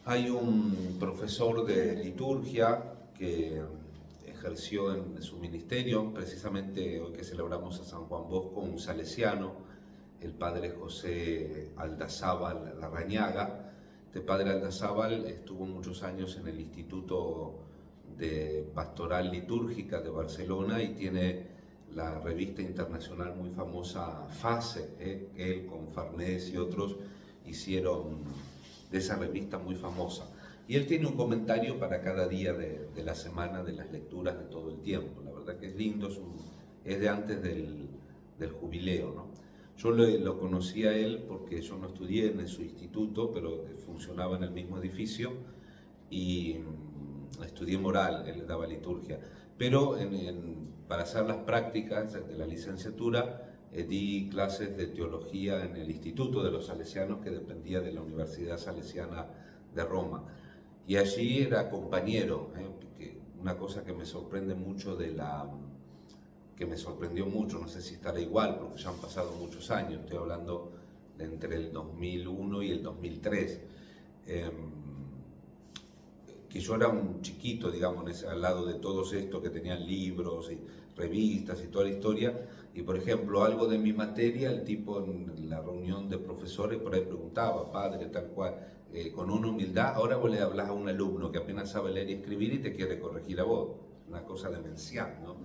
Hay un profesor de liturgia que ejerció en su ministerio, precisamente hoy que celebramos a San Juan Bosco, un salesiano, el padre José Aldazábal Larrañaga. Este padre Aldazábal estuvo muchos años en el Instituto de Pastoral Litúrgica de Barcelona y tiene la revista internacional muy famosa FASE. Él con Farnés y otros hicieron de esa revista muy famosa. Y él tiene un comentario para cada día de la semana de las lecturas de todo el tiempo. La verdad que es lindo, es de antes del jubileo, ¿no? Yo lo conocí a él porque yo no estudié en su instituto, pero funcionaba en el mismo edificio y estudié moral, él daba liturgia. Pero para hacer las prácticas de la licenciatura, di clases de teología en el Instituto de los Salesianos, que dependía de la Universidad Salesiana de Roma. Y allí era compañero, una cosa que me sorprende mucho que me sorprendió mucho, no sé si estará igual, porque ya han pasado muchos años, estoy hablando de entre el 2001 y el 2003, que yo era un chiquito, digamos, al lado de todos estos que tenían libros y revistas y toda la historia, y por ejemplo, algo de mi materia, el tipo en la reunión de profesores por ahí preguntaba, padre, tal cual, con una humildad, ahora vos le hablas a un alumno que apenas sabe leer y escribir y te quiere corregir a vos, una cosa demencial, ¿no?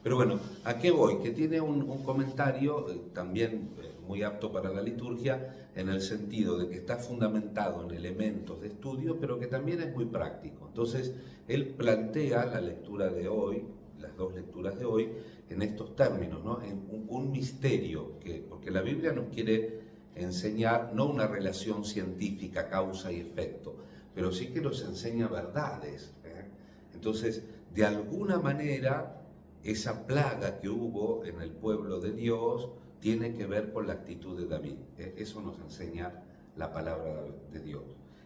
Pero bueno, ¿a qué voy? Que tiene un comentario también muy apto para la liturgia, en el sentido de que está fundamentado en elementos de estudio, pero que también es muy práctico. Entonces, él plantea la lectura de hoy, las dos lecturas de hoy, en estos términos, ¿no? En un misterio, porque la Biblia nos quiere enseñar no una relación científica, causa y efecto, pero sí que nos enseña verdades. Entonces, de alguna manera, esa plaga que hubo en el pueblo de Dios tiene que ver con la actitud de David. Eso nos enseña la palabra de Dios.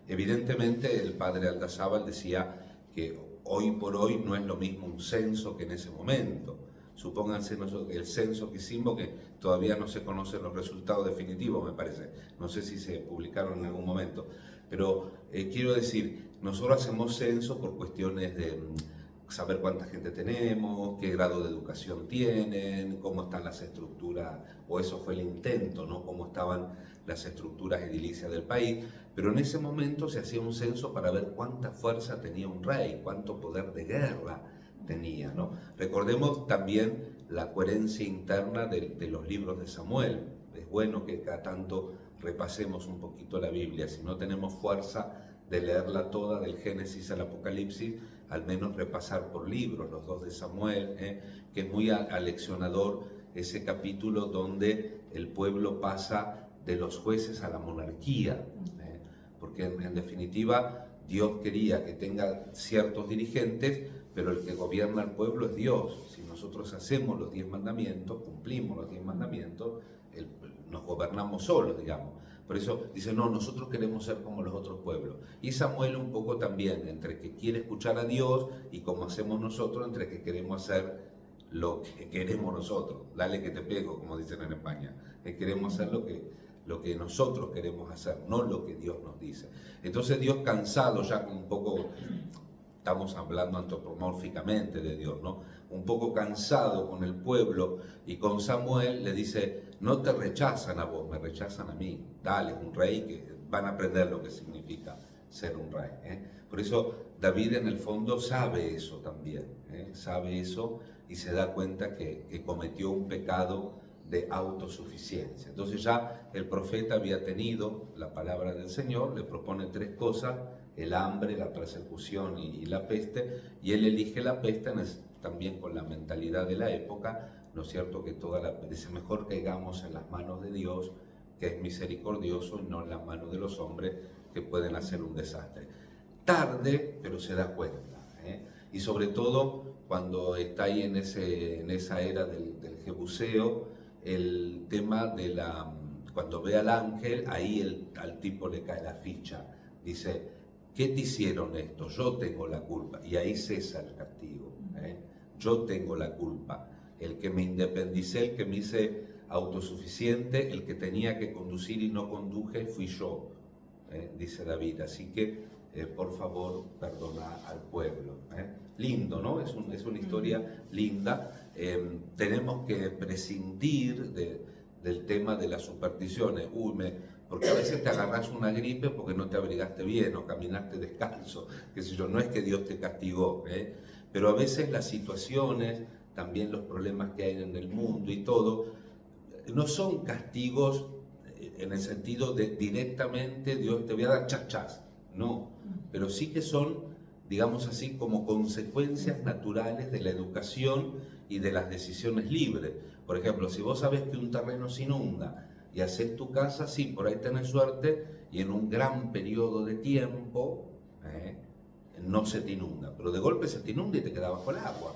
Evidentemente, el padre Aldazábal decía que hoy por hoy no es lo mismo un censo que en ese momento. Supónganse el censo que hicimos, que todavía no se conocen los resultados definitivos, me parece. No sé si se publicaron en algún momento. Pero quiero decir, nosotros hacemos censo por cuestiones de saber cuánta gente tenemos, qué grado de educación tienen, cómo están las estructuras, o eso fue el intento, ¿no? Cómo estaban las estructuras edilicias del país, pero en ese momento se hacía un censo para ver cuánta fuerza tenía un rey, cuánto poder de guerra tenía, ¿no? Recordemos también la coherencia interna de los libros de Samuel. Es bueno que cada tanto repasemos un poquito la Biblia, si no tenemos fuerza de leerla toda, del Génesis al Apocalipsis, al menos repasar por libros, los dos de Samuel, que es muy aleccionador ese capítulo donde el pueblo pasa de los jueces a la monarquía, porque en definitiva Dios quería que tenga ciertos dirigentes, pero el que gobierna al pueblo es Dios. Si nosotros hacemos los 10 mandamientos, cumplimos los 10 mandamientos, nos gobernamos solos, digamos. Por eso dice, no, nosotros queremos ser como los otros pueblos. Y Samuel un poco también, entre que quiere escuchar a Dios y como hacemos nosotros, entre que queremos hacer lo que queremos nosotros. Dale que te pego, como dicen en España. Queremos hacer lo que nosotros queremos hacer, no lo que Dios nos dice. Entonces Dios, cansado ya con un poco, estamos hablando antropomórficamente de Dios, ¿no? Un poco cansado con el pueblo y con Samuel le dice, no te rechazan a vos, me rechazan a mí. Dale, un rey, que van a aprender lo que significa ser un rey. Por eso David en el fondo sabe eso también, sabe eso y se da cuenta que cometió un pecado de autosuficiencia. Entonces ya el profeta había tenido la palabra del Señor, le propone 3 cosas, el hambre, la persecución y la peste, y él elige la peste también con la mentalidad de la época, ¿no es cierto? Que dice, mejor caigamos en las manos de Dios, que es misericordioso, y no en las manos de los hombres que pueden hacer un desastre. Tarde, pero se da cuenta, y sobre todo cuando está ahí en esa era del jebuseo, el tema cuando ve al ángel, ahí al tipo le cae la ficha, dice, ¿qué te hicieron esto? Yo tengo la culpa, y ahí cesa el castigo, yo tengo la culpa, el que me independicé, el que me hice autosuficiente, el que tenía que conducir y no conduje, fui yo. dice David. Así que, por favor, perdona al pueblo. Lindo, ¿no? Es una historia linda. Tenemos que prescindir del tema de las supersticiones. Porque a veces te agarras una gripe porque no te abrigaste bien o caminaste descalzo, qué sé yo. No es que Dios te castigó, pero a veces las situaciones, también los problemas que hay en el mundo y todo, no son castigos en el sentido de directamente Dios te voy a dar chachas, no, pero sí que son, digamos así, como consecuencias naturales de la educación y de las decisiones libres. Por ejemplo, si vos sabés que un terreno se inunda y haces tu casa, sí, por ahí tenés suerte y en un gran periodo de tiempo no se te inunda, pero de golpe se te inunda y te queda bajo el agua.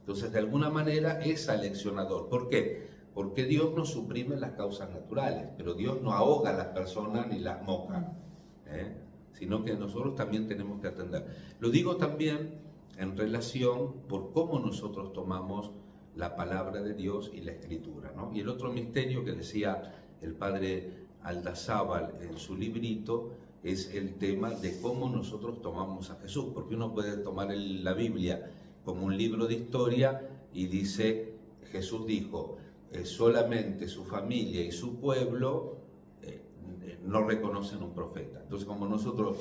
Entonces, de alguna manera es aleccionador. ¿Por qué? Porque Dios no suprime las causas naturales, pero Dios no ahoga a las personas ni las moja, sino que nosotros también tenemos que atender. Lo digo también en relación por cómo nosotros tomamos la palabra de Dios y la Escritura, ¿no? Y el otro misterio que decía el padre Aldazábal en su librito es el tema de cómo nosotros tomamos a Jesús, porque uno puede tomar la Biblia como un libro de historia y dice, Jesús dijo, solamente su familia y su pueblo no reconocen un profeta. Entonces, como nosotros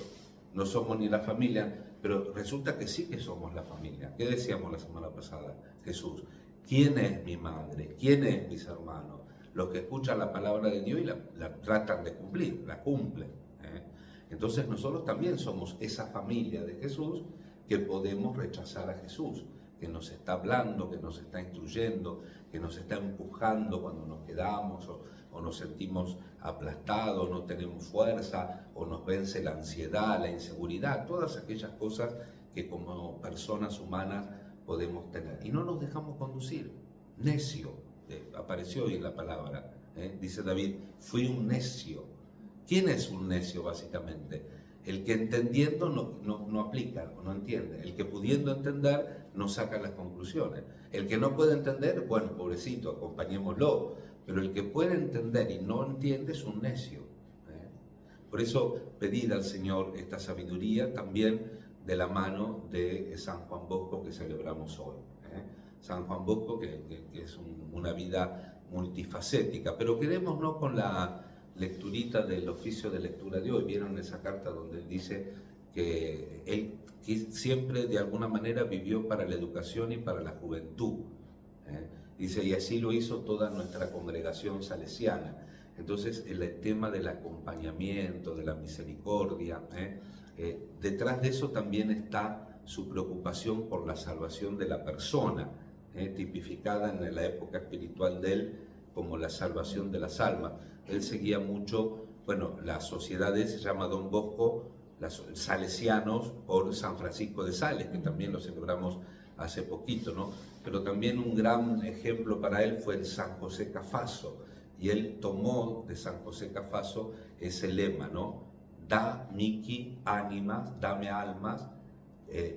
no somos ni la familia, pero resulta que sí que somos la familia. ¿Qué decíamos la semana pasada? Jesús, ¿quién es mi madre? ¿Quién es mis hermanos? Los que escuchan la palabra de Dios y la tratan de cumplir, la cumplen. Entonces nosotros también somos esa familia de Jesús que podemos rechazar a Jesús, que nos está hablando, que nos está instruyendo, que nos está empujando cuando nos quedamos o nos sentimos aplastados, no tenemos fuerza, o nos vence la ansiedad, la inseguridad, todas aquellas cosas que como personas humanas podemos tener. Y no nos dejamos conducir. Necio, apareció hoy en la palabra, dice David, fui un necio. ¿Quién es un necio básicamente? El que entendiendo no aplica o no entiende. El que pudiendo entender no saca las conclusiones. El que no puede entender, bueno, pobrecito, acompañémoslo. Pero el que puede entender y no entiende es un necio. Por eso pedid al Señor esta sabiduría también de la mano de San Juan Bosco que celebramos hoy. San Juan Bosco que es una vida multifacética. Pero quedémonos con la lecturita del oficio de lectura de hoy. Vieron esa carta donde él dice que él siempre de alguna manera vivió para la educación y para la juventud. Dice, y así lo hizo toda nuestra congregación salesiana. Entonces, el tema del acompañamiento, de la misericordia, detrás de eso también está su preocupación por la salvación de la persona, tipificada en la época espiritual de él como la salvación de las almas. Él seguía mucho, bueno, la sociedad de él se llama Don Bosco, los salesianos por San Francisco de Sales, que también lo celebramos hace poquito, ¿no? Pero también un gran ejemplo para él fue el San José Cafaso, y él tomó de San José Cafaso ese lema, ¿no? Da mihi ánimas, dame almas,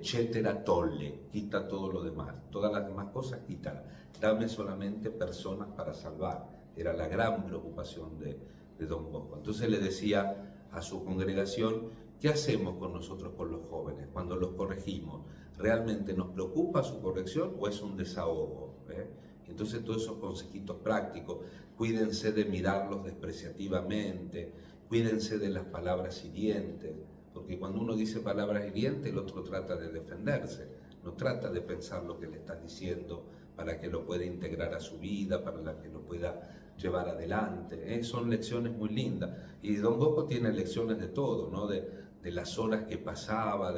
cetera tolle, quita todo lo demás, todas las demás cosas quítala, dame solamente personas para salvar. Era la gran preocupación de Don Bosco. Entonces le decía a su congregación, ¿qué hacemos con nosotros, con los jóvenes, cuando los corregimos? ¿Realmente nos preocupa su corrección o es un desahogo? Entonces todos esos consejitos prácticos, cuídense de mirarlos despreciativamente, cuídense de las palabras hirientes, porque cuando uno dice palabras hirientes, el otro trata de defenderse, no trata de pensar lo que le estás diciendo para que lo pueda integrar a su vida, para que lo pueda llevar adelante. Son lecciones muy lindas. Y Don Bosco tiene lecciones de todo, ¿no? De las horas que pasaba,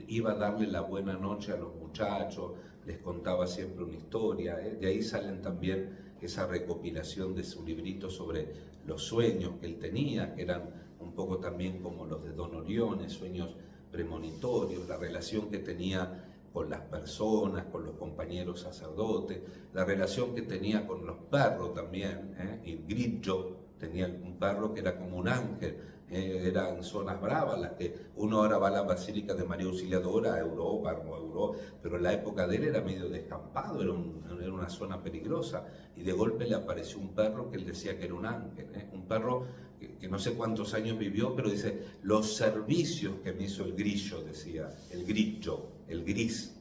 iba a darle la buena noche a los muchachos, les contaba siempre una historia. De ahí salen también esa recopilación de su librito sobre los sueños que él tenía, que eran un poco también como los de Don Orione, sueños premonitorios, la relación que tenía con las personas, con los compañeros sacerdotes, la relación que tenía con los perros también. El Grigio tenía un perro que era como un ángel, eran zonas bravas, las que uno ahora va a la Basílica de María Auxiliadora, a Europa, pero en la época de él era medio descampado, era una zona peligrosa, y de golpe le apareció un perro que él decía que era un ángel, un perro que no sé cuántos años vivió, pero dice, los servicios que me hizo el grillo, decía, el grillo, el gris,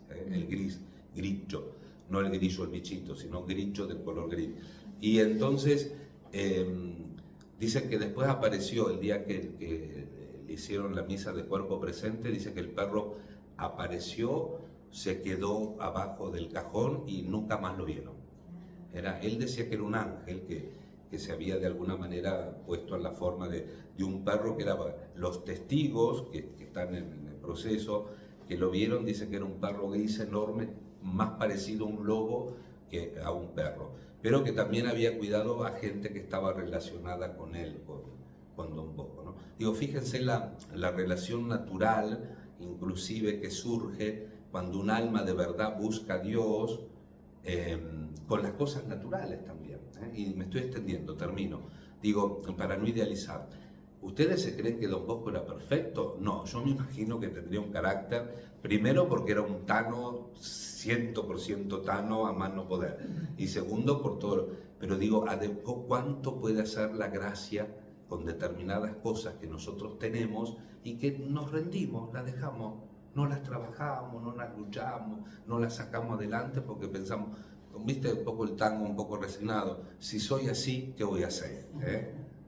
grillo, no el grillo, el bichito, sino grillo del color gris. Y entonces, dice que después apareció el día que le hicieron la misa de cuerpo presente, dice que el perro apareció, se quedó abajo del cajón y nunca más lo vieron. Él decía que era un ángel que se había de alguna manera puesto en la forma de un perro, que era los testigos que están en el proceso, que lo vieron, dice que era un perro gris enorme, más parecido a un lobo que a un perro, pero que también había cuidado a gente que estaba relacionada con él, con Don Bosco, ¿no? Digo, fíjense la relación natural, inclusive, que surge cuando un alma de verdad busca a Dios, con las cosas naturales también, y me estoy extendiendo, termino. Digo, para no idealizar, ¿ustedes se creen que Don Bosco era perfecto? No, yo me imagino que tendría un carácter, primero porque era un tano, 100% tano, a más no poder, y segundo por todo, pero digo, ¿cuánto puede hacer la gracia con determinadas cosas que nosotros tenemos y que nos rendimos, las dejamos, no las trabajamos, no las luchamos, no las sacamos adelante porque pensamos, viste un poco el tango un poco resignado, si soy así, ¿qué voy a hacer?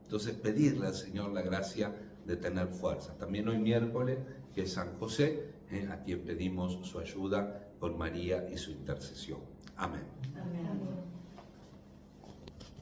Entonces pedirle al Señor la gracia de tener fuerza. También hoy miércoles, que es San José, a quien pedimos su ayuda con María y su intercesión. Amén. Amén.